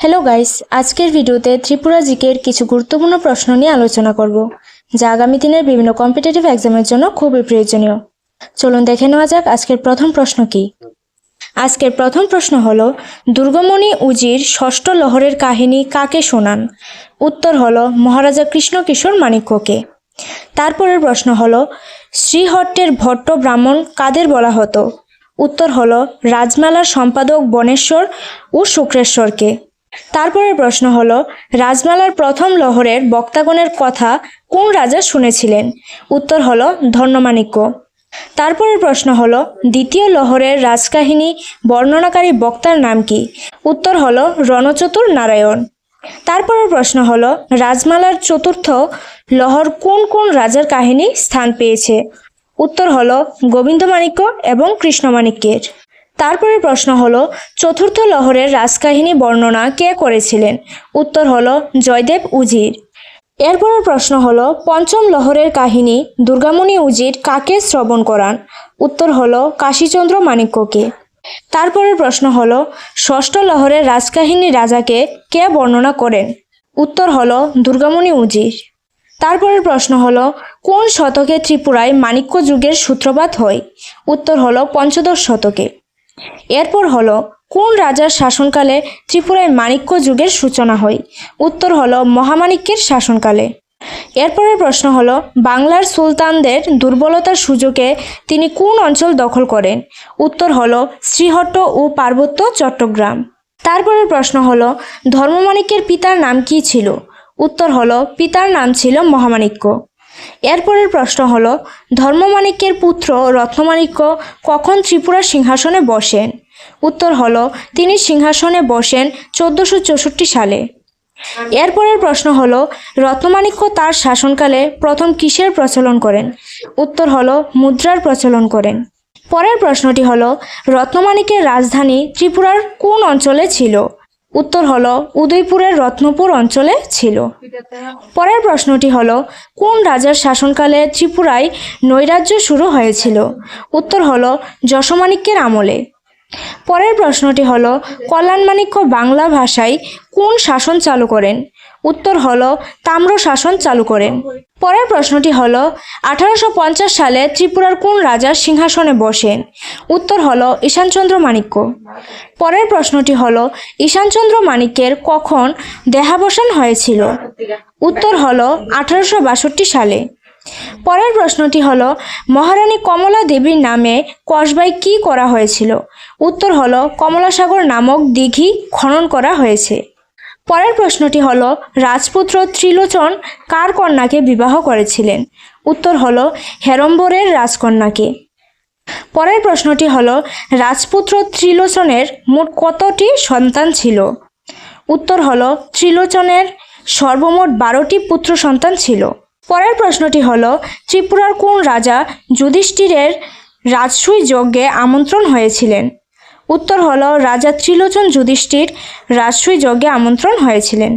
Hello guys, আজকের ভিডিওতে ত্রিপুরা জিকের কিছু গুরুত্বপূর্ণ প্রশ্ন নিয়ে আলোচনা করব, যা আগামী দিনের বিভিন্ন কম্পিটিটিভ এক্সামের জন্য খুবই প্রয়োজনীয়। চলুন দেখে নেওয়া যাক আজকের প্রথম প্রশ্ন কি। আজকের প্রথম প্রশ্ন হলো, দুর্গমণি উজির ষষ্ঠ লহরের কাহিনী কাকে শোনান? উত্তর হলো মহারাজা কৃষ্ণকিশোর মাণিক্যকে। তারপরের প্রশ্ন হলো, শ্রীহট্টের ভট্ট ব্রাহ্মণ কাদের বলা হতো? উত্তর হলো রাজমেলার সম্পাদক বনেশ্বর ও শুক্রেশ্বরকে। তারপরের প্রশ্ন হলো, রাজমেলার প্রথম লহরের বক্তাগণের কথা কোন রাজা শুনেছিলেন? উত্তর হলো ধন্যমাণিক্য। তারপরের প্রশ্ন হলো, দ্বিতীয় লহরের রাজকাহিনী বর্ণনাকারী বক্তার নাম কি? উত্তর হলো রণচতুর নারায়ণ। তারপরের প্রশ্ন হলো, রাজমেলার চতুর্থ লহর কোন কোন রাজার কাহিনী স্থান পেয়েছে? উত্তর হলো গোবিন্দমাণিক্য এবং কৃষ্ণমাণিক্যের। তারপরের প্রশ্ন হলো, চতুর্থ লহরের রাজকাহিনী বর্ণনা কে করেছিলেন? উত্তর হলো জয়দেব উজির। এরপরের প্রশ্ন হলো, পঞ্চম লহরের কাহিনী দুর্গামণি উজির কাকে শ্রবণ করান? উত্তর হলো কাশীচন্দ্র মাণিক্যকে। তারপরের প্রশ্ন হলো, ষষ্ঠ লহরের রাজকাহিনী রাজাকে কে বর্ণনা করেন? উত্তর হলো দুর্গামণি উজির। তারপরের প্রশ্ন হলো, কোন শতকে ত্রিপুরায় মাণিক্য যুগের সূত্রপাত হয়? উত্তর হলো পঞ্চদশ শতকে। এরপর হলো, কোন রাজার শাসনকালে ত্রিপুরায় মাণিক্য যুগের সূচনা হয়? উত্তর হলো মহামাণিক্যের শাসনকালে। এরপরের প্রশ্ন হলো, বাংলার সুলতানদের দুর্বলতার সুযোগে তিনি কোন অঞ্চল দখল করেন? উত্তর হলো শ্রীহট্ট ও পার্বত্য চট্টগ্রাম। তারপরের প্রশ্ন হলো, ধর্মমাণিক্যের পিতার নাম কি ছিল? উত্তর হলো পিতার নাম ছিল মহামাণিক্য। এরপরের প্রশ্ন হলো, ধর্মমাণিক্যের পুত্র রত্নমাণিক্য কখন ত্রিপুরার সিংহাসনে বসেন? উত্তর হলো তিনি সিংহাসনে বসেন 1464 সালে। এরপরের প্রশ্ন হলো, রত্নমাণিক্য তার শাসনকালে প্রথম কিসের প্রচলন করেন? উত্তর হলো মুদ্রার প্রচলন করেন। পরের প্রশ্নটি হলো, রত্নমাণিক্যের রাজধানী ত্রিপুরার কোন অঞ্চলে ছিল? উত্তর হলো উদয়পুরের রত্নপুর অঞ্চলে ছিল। পরের প্রশ্নটি হলো, কোন রাজার শাসনকালে ত্রিপুরায় নৈরাজ্য শুরু হয়েছিল? উত্তর হলো যশোমাণিক্যের আমলে। পরের প্রশ্নটি হলো, কল্যাণমাণিক্য বাংলা ভাষায় কোন শাসন চালু করেন? উত্তর হলো তাম্র শাসন চালু করেন। পরের প্রশ্নটি হলো, 1850 সালে ত্রিপুরার কোন রাজা সিংহাসনে বসেন? উত্তর হলো ঈশানচন্দ্র মাণিক্য। পরের প্রশ্নটি হলো, ঈশানচন্দ্র মাণিক্যের কখন দেহাবসান হয়েছিল? উত্তর হলো 1862 সালে। পরের প্রশ্নটি হলো, মহারানী কমলা দেবীর নামে কসবায় কি করা হয়েছিল? উত্তর হলো কমলাসাগর নামক দিঘি খনন করা হয়েছে। পরের প্রশ্নটি হলো, রাজপুত্র ত্রিলোচন কার কন্যাকে বিবাহ করেছিলেন? উত্তর হলো হেরম্বরের রাজকন্যাকে। পরের প্রশ্নটি হলো, রাজপুত্র ত্রিলোচনের মোট কতটি সন্তান ছিল? উত্তর হলো ত্রিলোচনের সর্বমোট 12টি পুত্র সন্তান ছিল। পরের প্রশ্নটি হলো, ত্রিপুরার কোন রাজা যুধিষ্ঠিরের রাজসূয় যজ্ঞে আমন্ত্রণ হয়েছিলেন? উত্তর হলো রাজা ত্রিলোচন যুধিষ্ঠির রাজসূয় যজ্ঞে আমন্ত্রণ হয়েছিলেন।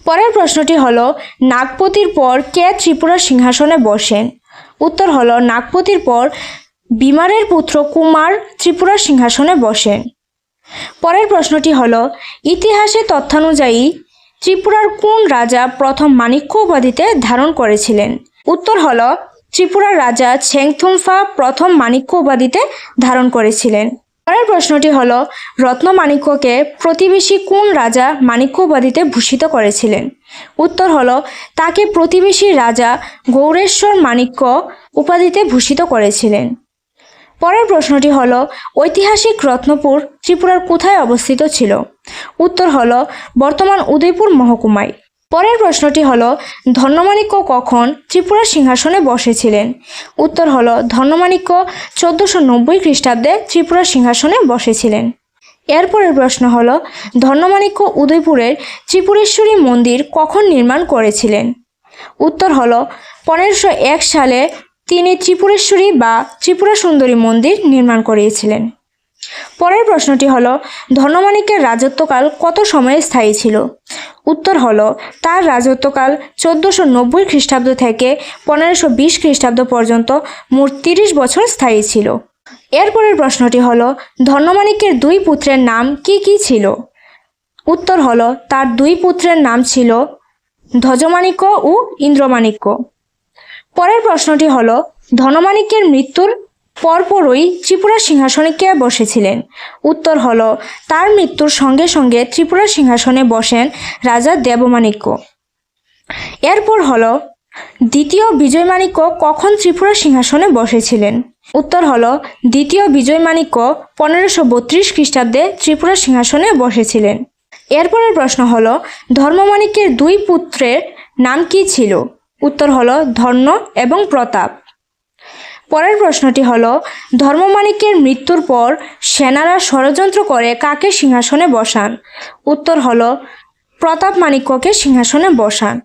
পরের প্রশ্নটি হলো, নাগপতির পর কে ত্রিপুরার সিংহাসনে বসেন? উত্তর হলো নাগপতির পর বিমারের পুত্র কুমার ত্রিপুরার সিংহাসনে বসেন। পরের প্রশ্নটি হলো, ইতিহাসে তথ্যানুযায়ী ত্রিপুরার কোন রাজা প্রথম মাণিক্য উপাধিতে ধারণ করেছিলেন? উত্তর হলো ত্রিপুরার রাজা ছেংথুমফা প্রথম মাণিক্য উপাধিতে ধারণ করেছিলেন। পরের প্রশ্নটি হলো, রত্নমাণিক্যকে প্রতিবেশী কোন রাজা মাণিক্য উপাধিতে ভূষিত করেছিলেন? উত্তর হলো তাকে প্রতিবেশী রাজা গৌরেশ্বর মাণিক্য উপাধিতে ভূষিত করেছিলেন। পরের প্রশ্নটি হলো, ঐতিহাসিক রত্নপুর ত্রিপুরার কোথায় অবস্থিত ছিল? উত্তর হলো বর্তমান উদয়পুর মহকুমায়। পরের প্রশ্নটি হলো, ধন্যমাণিক্য কখন ত্রিপুরার সিংহাসনে বসেছিলেন? উত্তর হলো ধন্যমাণিক্য 1490 খ্রিস্টাব্দে ত্রিপুরার সিংহাসনে বসেছিলেন। এরপরের প্রশ্ন হলো, ধন্যমাণিক্য উদয়পুরের ত্রিপুরেশ্বরী মন্দির কখন নির্মাণ করেছিলেন? উত্তর হলো 1501 সালে তিনি ত্রিপুরেশ্বরী বা ত্রিপুরা সুন্দরী মন্দির নির্মাণ করিয়েছিলেন। পরের প্রশ্নটি হলো, ধন্যমাণিক্যের রাজত্বকাল কত সময়ে স্থায়ী ছিল? উত্তর হলো তার রাজত্বকাল 1490 খ্রিস্টাব্দ থেকে 1520 খ্রিস্টাব্দ পর্যন্ত মোট 30 বছর স্থায়ী ছিল। এরপরের প্রশ্নটি হলো, ধন্যমাণিক্যের দুই পুত্রের নাম কি কি ছিল? উত্তর হলো তার দুই পুত্রের নাম ছিল ধ্বজমাণিক্য ও ইন্দ্রমাণিক্য। পরের প্রশ্নটি হলো ধনমাণিক্যের মৃত্যুর পরপরই ত্রিপুরা সিংহাসনে কে বসেছিলেন? উত্তর হলো তার মৃত্যুর সঙ্গে সঙ্গে ত্রিপুরা সিংহাসনে বসেন রাজা দেবমাণিক্য। এরপর হলো দ্বিতীয় বিজয়মাণিক্য কখন ত্রিপুরা সিংহাসনে বসেছিলেন? উত্তর হলো দ্বিতীয় বিজয়মাণিক্য 1532 খ্রিস্টাব্দে ত্রিপুরা সিংহাসনে বসেছিলেন। এরপরের প্রশ্ন হলো ধর্মমাণিক্যের দুই পুত্রের নাম কি ছিল? উত্তর হলো ধর্ম এবং প্রতাপ। পরের প্রশ্নটি হলো ধর্মমাণিক্যের মৃত্যুর পর সেনারা ষড়যন্ত্র করে কাকে সিংহাসনে বসান? উত্তর হলো প্রতাপ মাণিক্যকে সিংহাসনে বসান।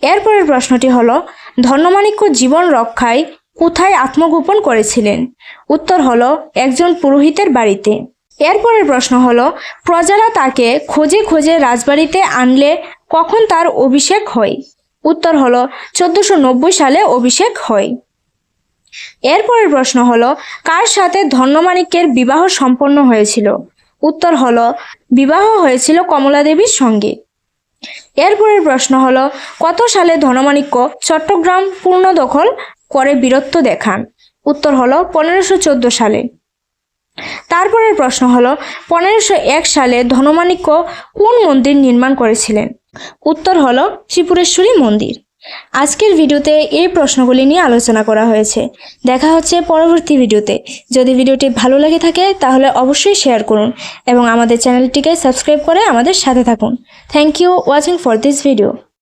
এরপরের প্রশ্নটি হলো ধর্মমাণিক্য জীবন রক্ষায় কোথায় আত্মগোপন করেছিলেন? উত্তর হলো একজন পুরোহিতের বাড়িতে। এরপরের প্রশ্ন হলো প্রজারা তাকে খোঁজে খোঁজে রাজবাড়িতে আনলে কখন তার অভিষেক হয়? উত্তর হলো 1490 সালে অভিষেক হয়। এরপরের প্রশ্ন হলো কার সাথে ধর্মমাণিক্যের বিবাহ সম্পন্ন হয়েছিল? উত্তর হলো বিবাহ হয়েছিল কমলা দেবীর সঙ্গে। এরপরের প্রশ্ন হলো কত সালে ধর্মমাণিক্য চট্টগ্রাম পূর্ণ দখল করে বীরত্ব দেখান? উত্তর হলো 1514 সালে। তারপরের প্রশ্ন হলো 1501 সালে ধর্মমাণিক্য কোন মন্দির নির্মাণ করেছিলেন? উত্তর হলো ত্রিপুরেশ্বরী মন্দির। আজকের ভিডিওতে এই প্রশ্নগুলি নিয়ে আলোচনা করা হয়েছে। দেখা হচ্ছে পরবর্তী ভিডিওতে। যদি ভিডিওটি ভালো লাগে থাকে তাহলে অবশ্যই শেয়ার করুন এবং আমাদের চ্যানেলটিকে সাবস্ক্রাইব করে আমাদের সাথে থাকুন। Thank you watching for this video.